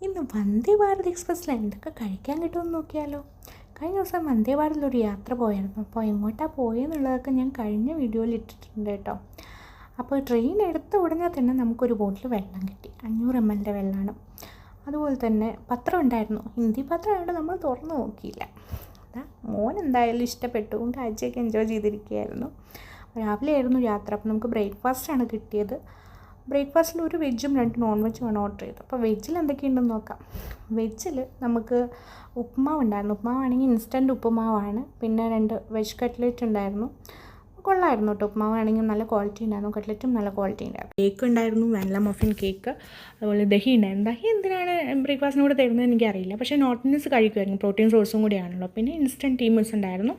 ഇന്ന് വന്ദേ ഭാരത് എക്സ്പ്രസ്സിൽ എന്തൊക്കെ കഴിക്കാൻ കിട്ടുമെന്ന് നോക്കിയാലോ. കഴിഞ്ഞ ദിവസം വന്ദേ ഭാരതിലൊരു യാത്ര പോയായിരുന്നു. അപ്പോൾ എങ്ങോട്ടാണ് പോയെന്നുള്ളതൊക്കെ ഞാൻ കഴിഞ്ഞ വീഡിയോയിൽ ഇട്ടിട്ടുണ്ട് കേട്ടോ. അപ്പോൾ ട്രെയിൻ എടുത്ത ഉടനെ തന്നെ നമുക്കൊരു ബോട്ടിൽ വെള്ളം കിട്ടി. 500 ml വെള്ളമാണ്. അതുപോലെ തന്നെ പത്രം ഉണ്ടായിരുന്നു. ഹിന്ദി പത്രം ആയതുകൊണ്ട് നമ്മൾ തുറന്നു നോക്കിയില്ല. മോൻ എന്തായാലും ഇഷ്ടപ്പെട്ടു കൊണ്ട് ആഴ്ചയൊക്കെ എൻജോയ് ചെയ്തിരിക്കുകയായിരുന്നു. രാവിലെ ആയിരുന്നു യാത്ര. അപ്പോൾ നമുക്ക് ബ്രേക്ക്ഫാസ്റ്റാണ് കിട്ടിയത്. ബ്രേക്ക്ഫാസ്റ്റിൽ ഒരു വെജും 2 നോൺ വെജുമാണ് ഓർഡർ ചെയ്തത്. അപ്പോൾ വെജിൽ എന്തൊക്കെയുണ്ടെന്ന് നോക്കാം. വെജിൽ നമുക്ക് ഉപ്പുമാവ് ഉണ്ടായിരുന്നു. ഉപ്പുമാവാണെങ്കിൽ ഇൻസ്റ്റൻറ്റ് ഉപ്പുമാവാണ്. പിന്നെ 2 വെജ് കട്ട്ലറ്റ് ഉണ്ടായിരുന്നു. കൊള്ളായിരുന്നു കേട്ടോ. ഉപ്പുമാവാണെങ്കിൽ നല്ല ക്വാളിറ്റി ഉണ്ടായിരുന്നു. കട്ട്ലറ്റും നല്ല ക്വാളിറ്റി ഉണ്ടായിരുന്നു. കേക്ക് ഉണ്ടായിരുന്നു, വാനില മഫിൻ കേക്ക്. അതുപോലെ ദഹി ഉണ്ടായിരുന്നു. ദഹി എന്തിനാണ് ബ്രേക്ക്ഫാസ്റ്റിന് കൂടെ തരുന്നത് എനിക്കറിയില്ല. പക്ഷേ നോർത്ത് കഴിക്കുമായിരുന്നു. പ്രോട്ടീൻ സോഴ്സും കൂടിയാണല്ലോ. പിന്നെ ഇൻസ്റ്റൻറ്റ് ടീ മിൽസ് ഉണ്ടായിരുന്നു.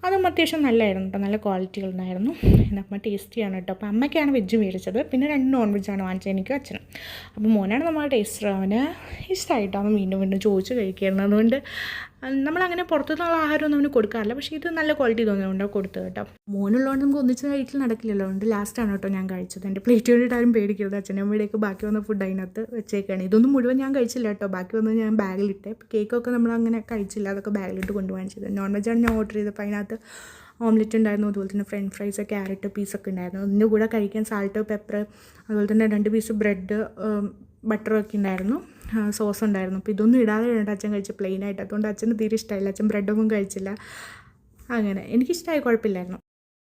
അതും അത്യാവശ്യം നല്ലതായിരുന്നു കേട്ടോ. നല്ല ക്വാളിറ്റി ഉണ്ടായിരുന്നു. അമ്മ ടേസ്റ്റിയാണ് കേട്ടോ. അപ്പോൾ അമ്മയ്ക്കാണ് വെജ് മേടിച്ചത്. പിന്നെ 2 നോൺ വെജാണ് വാങ്ങിച്ചത്, എനിക്കും അച്ഛനും. അപ്പോൾ മോനാണ് നമ്മുടെ ടേസ്റ്റർ. അവന് ഇഷ്ടമായിട്ടോ. അവൻ വീണ്ടും വീണ്ടും ചോദിച്ച് കഴിക്കുകയായിരുന്നു. അതുകൊണ്ട് നമ്മളങ്ങനെ പുറത്തുനിന്നുള്ള ആഹാരമൊന്നും അവന് കൊടുക്കാറില്ല. പക്ഷേ ഇത് നല്ല ക്വാളിറ്റി തോന്നിയുകൊണ്ട് കൊടുത്തത് കേട്ടോ. മോനുള്ളതുകൊണ്ട് നമുക്ക് ഒന്നിച്ച് കഴിക്കൽ നടക്കില്ലല്ലോ. അതുകൊണ്ട് ലാസ്റ്റാണ് കേട്ടോ ഞാൻ കഴിച്ചത്. എൻ്റെ പ്ലേറ്റ് വേണ്ടിയിട്ട് ആരും പേടിക്കരുത്. അച്ഛനും അമ്മയുടെയൊക്കെ ബാക്കി വന്ന ഫുഡ് അതിനകത്ത് വെച്ചേക്കാണ്. ഇതൊന്നും മുഴുവൻ ഞാൻ കഴിച്ചില്ല കേട്ടോ. ബാക്കി വന്നത് ഞാൻ ബാഗിലിട്ടേ. കേക്കൊക്കെ നമ്മളങ്ങനെ കഴിച്ചില്ല. അതൊക്കെ ബാഗിലിട്ട് കൊണ്ടുപോകാൻ ചെയ്തത്. നോൺ വെജാണ് ഞാൻ ഓർഡർ ചെയ്തത്. അപ്പോൾ അതിനകത്ത് ഓംലെറ്റ് ഉണ്ടായിരുന്നു. അതുപോലെ തന്നെ ഫ്രഞ്ച് ഫ്രൈസ്, ക്യാരറ്റ് പീസൊക്കെ ഉണ്ടായിരുന്നു. അതിൻ്റെ കൂടെ കഴിക്കാൻ സാൾട്ട്, പെപ്പർ, അതുപോലെ തന്നെ 2 പീസ് ബ്രെഡ്, ബട്ടറൊക്കെ ഉണ്ടായിരുന്നു. സോസ് ഉണ്ടായിരുന്നു. അപ്പോൾ ഇതൊന്നും ഇടാതെ വേണ്ട അച്ഛൻ കഴിച്ച് പ്ലെയിനായിട്ട്. അതുകൊണ്ട് അച്ഛന് തീരെ ഇഷ്ടമായില്ല. അച്ഛൻ ബ്രെഡൊന്നും കഴിച്ചില്ല. അങ്ങനെ എനിക്കിഷ്ടമായി, കുഴപ്പമില്ലായിരുന്നു.